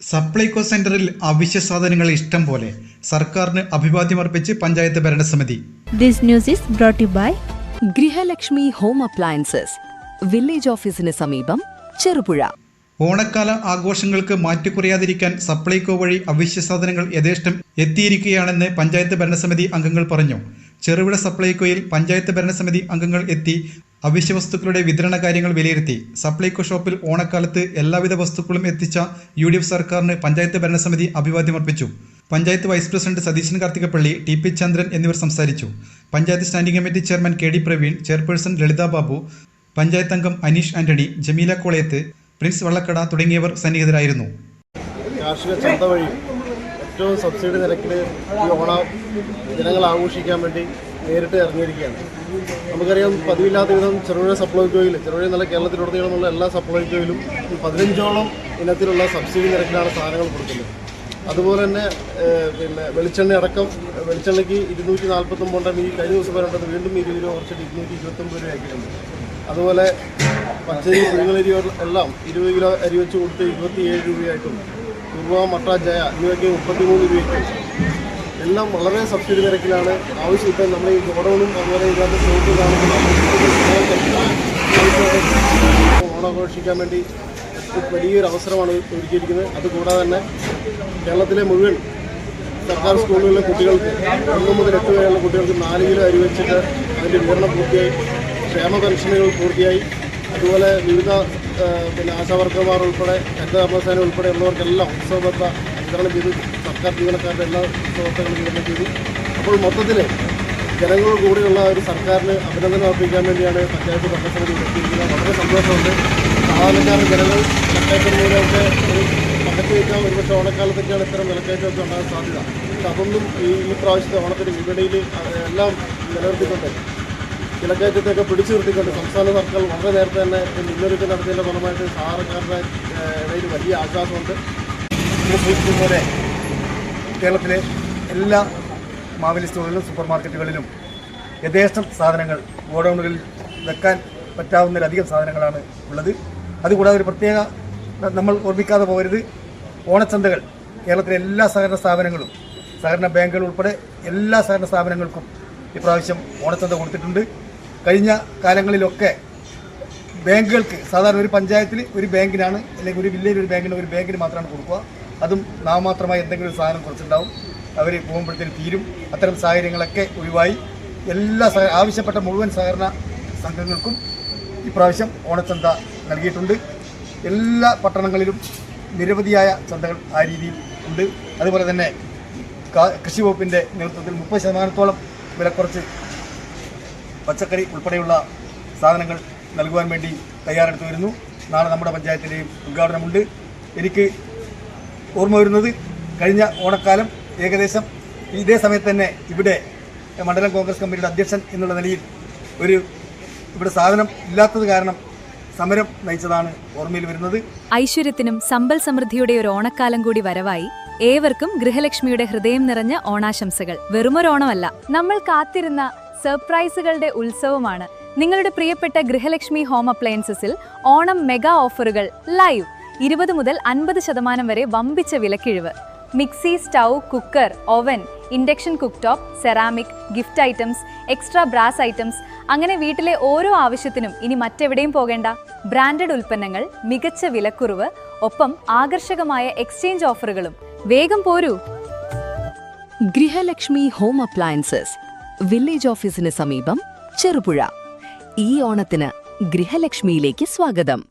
സപ്ലൈകോ സെന്ററിൽ അവശ്യ സാധനങ്ങൾ ഇഷ്ടം പോലെ സർക്കാരിന് അഭിവാദ്യമർപ്പിച്ച് പഞ്ചായത്ത് ഭരണസമിതി. This news is brought to you by Grihalakshmi home appliances, village ഓഫീസിന് സമീപം, ചെറുപുഴ. ഓണക്കാല ആഘോഷങ്ങൾക്ക് മാറ്റുകുറയാതിരിക്കാൻ സപ്ലൈകോ വഴി അവശ്യ സാധനങ്ങൾ യഥേഷ്ടം എത്തിയിരിക്കുകയാണെന്ന് പഞ്ചായത്ത് ഭരണസമിതി അംഗങ്ങൾ പറഞ്ഞു. ചെറുപുഴ സപ്ലൈകോയിൽ പഞ്ചായത്ത് ഭരണസമിതി അംഗങ്ങൾ എത്തി അവശ്യ വസ്തുക്കളുടെ വിതരണ കാര്യങ്ങൾ വിലയിരുത്തി. സപ്ലൈകോ ഷോപ്പിൽ ഓണക്കാലത്ത് എല്ലാവിധ വസ്തുക്കളും എത്തിച്ച UDF സർക്കാരിന് പഞ്ചായത്ത് ഭരണസമിതി അഭിവാദ്യമർപ്പിച്ചു. Panchayat vice president Satheeshan Karthikappally, TP Chandran എന്നിവർ സംസാരിച്ചു. Panchayat standing committee chairman KD Praveen, chairperson Lalitha Babu, panchayat അംഗം അനീഷ് ആന്റണി, ജമീല കോളയത്ത്, പ്രിൻസ് വള്ളക്കട തുടങ്ങിയവർ സന്നിഹിതരായിരുന്നു. കാർഷിക ചന്ത വഴി ഏറ്റവും സബ്സിഡി നിരക്കിൽ ഈ ഓണ ദിനങ്ങൾ ആഘോഷിക്കാൻ വേണ്ടി നേരിട്ട് ഇറങ്ങിയിരിക്കുകയാണ്. നമുക്കറിയാം, പതിവില്ലാത്ത വിധം ചെറുപുഴ സപ്ലൈകോയിൽ, ചെറുപുഴ നല്ല കേരളത്തിലുടനീളമുള്ള എല്ലാ സപ്ലൈകോയിലും 15ഓളം ഇനത്തിലുള്ള സബ്സിഡി നിരക്കിലാണ് സാധനങ്ങൾ കൊടുക്കുന്നത്. അതുപോലെ തന്നെ വെളിച്ചെണ്ണ അടക്കം, വെളിച്ചെണ്ണയ്ക്ക് 249 ഈ കഴിഞ്ഞ ദിവസം വരേണ്ടത് വീണ്ടും 20 രൂപ കുറച്ചിട്ട് 229 രൂപയാക്കിയിട്ടുണ്ട്. അതുപോലെ പച്ചരി, പുഴുങ്ങലരി എല്ലാം 20 കിലോ അരി വെച്ച് കൊടുത്ത് 27 രൂപയായിട്ടും, കുറുവ, മട്ട, ജയ എന്നിവയ്ക്ക് 33 രൂപയ്ക്കും എല്ലാം വളരെ സബ്സിഡി നിരക്കിലാണ്. ആവശ്യം ഇപ്പം നമ്മൾ ഈ ഗോഡൗണും അതുപോലെ ഇതിനകത്ത് സ്റ്റോക്ക് കാണുമ്പോൾ ഓണാഘോഷിക്കാൻ വേണ്ടി വലിയൊരു അവസരമാണ് ഒരുക്കിയിരിക്കുന്നത്. അതുകൂടാതെ തന്നെ കേരളത്തിലെ മുഴുവൻ സർക്കാർ സ്കൂളുകളിലെ കുട്ടികൾക്ക് 1 മുതൽ 8 വരെയുള്ള കുട്ടികൾക്ക് 4 കിലോ അരി വെച്ചിട്ട് അതിൻ്റെ വിതരണം പൂർത്തിയായി. ക്ഷേമ പെൻഷനുകൾ പൂർത്തിയായി. അതുപോലെ വിവിധ ആശാവർക്കർമാർ ഉൾപ്പെടെ ഹരിതകർമ്മസേന ഉൾപ്പെടെ ഉള്ളവർക്കെല്ലാം ഉത്സവബത്ത വിതരണം ചെയ്തു. സർക്കാർ ജീവനക്കാരുടെ എല്ലാ ഉത്സവബത്തകളും വിതരണം ചെയ്തു. അപ്പോൾ മൊത്തത്തിൽ ജനങ്ങളോട് കൂടിയുള്ള ഒരു സർക്കാരിന് അഭിനന്ദനം അർപ്പിക്കാൻ വേണ്ടിയാണ് പഞ്ചായത്ത് ഭരണസമിതി എത്തിയിരിക്കുന്നത്. വളരെ സന്തോഷമുണ്ട്. സാധാരണക്കാരുടെ ജനങ്ങൾ വിലക്കയറ്റത്തിലൂടെയൊക്കെ ഒരു പകച്ചു വയ്ക്കാൻ ഒരുപക്ഷെ ഓണക്കാലത്തൊക്കെയാണ് ഇത്തരം വിലക്കയറ്റമൊക്കെ ഉണ്ടാകാൻ സാധ്യത. പക്ഷെ അതൊന്നും ഈ പ്രാവശ്യത്തെ ഓണത്തിന് വിപണിയിൽ എല്ലാം നിലനിർത്തിക്കൊണ്ട്, വിലക്കയറ്റത്തെയൊക്കെ പിടിച്ചു നിർത്തിക്കൊണ്ട് സംസ്ഥാന സർക്കാർ വളരെ നേരത്തെ തന്നെ മുന്നൊരുക്കം നടത്തിയതിൻ്റെ ഫലമായിട്ട് സാധാരണക്കാരുടെ ഇടയിൽ വലിയ ആശ്വാസമുണ്ട്. പോലെ കേരളത്തിലെ എല്ലാ മാവേലി സ്റ്റോറുകളിലും സൂപ്പർ മാർക്കറ്റുകളിലും യഥേഷ്ടം സാധനങ്ങൾ ഗോഡൗണുകളിൽ വെക്കാൻ പറ്റാവുന്നതിലധികം സാധനങ്ങളാണ് ഉള്ളത്. അതുകൂടാതെ ഒരു പ്രത്യേക നമ്മൾ ഓർമ്മിക്കാതെ പോകരുത്, ഓണച്ചന്തകൾ കേരളത്തിലെ എല്ലാ സഹകരണ സ്ഥാപനങ്ങളും, സഹകരണ ബാങ്കുകൾ ഉൾപ്പെടെ എല്ലാ സഹകരണ സ്ഥാപനങ്ങൾക്കും ഇപ്രാവശ്യം ഓണച്ചന്ത കൊടുത്തിട്ടുണ്ട്. കഴിഞ്ഞ കാലങ്ങളിലൊക്കെ ബാങ്കുകൾക്ക് സാധാരണ ഒരു പഞ്ചായത്തിൽ ഒരു ബാങ്കിനാണ്, അല്ലെങ്കിൽ ഒരു വില്ലേജ് ഒരു ബാങ്കിന് മാത്രമാണ് കൊടുക്കുക. അതും നാമമാത്രമായി എന്തെങ്കിലും ഒരു സാധനം കുറച്ചുണ്ടാവും, അവർ പോകുമ്പോഴത്തേന് തീരും. അത്തരം സാഹചര്യങ്ങളൊക്കെ ഒഴിവായി എല്ലാ ആവശ്യപ്പെട്ട മുഴുവൻ സഹകരണ സംഘങ്ങൾക്കും ഇപ്രാവശ്യം ഓണച്ചന്ത നൽകിയിട്ടുണ്ട്. എല്ലാ പട്ടണങ്ങളിലും നിരവധിയായ ചന്തകൾ ആ രീതിയിൽ ഉണ്ട്. അതുപോലെ തന്നെ കൃഷി വകുപ്പിൻ്റെ നേതൃത്വത്തിൽ 30% വില കുറച്ച് പച്ചക്കറി ഉൾപ്പെടെയുള്ള സാധനങ്ങൾ നൽകുവാൻ വേണ്ടി തയ്യാറെടുത്തു വരുന്നു. നാളെ നമ്മുടെ പഞ്ചായത്തിൻ്റെയും ഉദ്ഘാടനമുണ്ട്. എനിക്ക് ഓർമ്മ വരുന്നത്, കഴിഞ്ഞ ഓണക്കാലം ഏകദേശം ഇതേ സമയത്ത് തന്നെ ഇവിടെ മണ്ഡലം കോൺഗ്രസ് കമ്മിറ്റിയുടെ അധ്യക്ഷൻ എന്നുള്ള നിലയിൽ ഇവിടെ സാധനം ഇല്ലാത്തത് കാരണം സമരം നയിച്ചതാണ് ഓർമ്മയിൽ വരുന്നത്. ഐശ്വര്യത്തിനും സമ്പൽ സമൃദ്ധിയുടെ ഒരു ഓണക്കാലം കൂടി വരവായി. ഏവർക്കും ഗൃഹലക്ഷ്മിയുടെ ഹൃദയം നിറഞ്ഞ ഓണാശംസകൾ. വെറുമൊരോണമല്ല, നമ്മൾ കാത്തിരുന്ന സർപ്രൈസുകളുടെ ഉത്സവമാണ്. നിങ്ങളുടെ പ്രിയപ്പെട്ട ഗൃഹലക്ഷ്മി ഹോം അപ്ലയൻസസിൽ ഓണം മെഗാ ഓഫറുകൾ ലൈവ്. 20 മുതൽ 50% വരെ വമ്പിച്ച വിലക്കിഴിവ്. Mixie, stove, cooker, oven, induction cook top, ceramic, gift items, extra brass items, അങ്ങനെ വീട്ടിലെ ഓരോ ആവശ്യത്തിനും ഇനി മറ്റെവിടെയും പോകേണ്ട. ബ്രാൻഡഡ് ഉൽപ്പന്നങ്ങൾ, മികച്ച വിലക്കുറവ്, ഒപ്പം ആകർഷകമായ എക്സ്ചേഞ്ച് ഓഫറുകളും. വേഗം പോരൂ. ഗൃഹലക്ഷ്മി ഹോം അപ്ലയൻസസ്, വില്ലേജ് ഓഫീസിന് സമീപം, ചെറുപുഴ. ഈ ഓണത്തിന് ഗൃഹലക്ഷ്മിയിലേക്ക് സ്വാഗതം.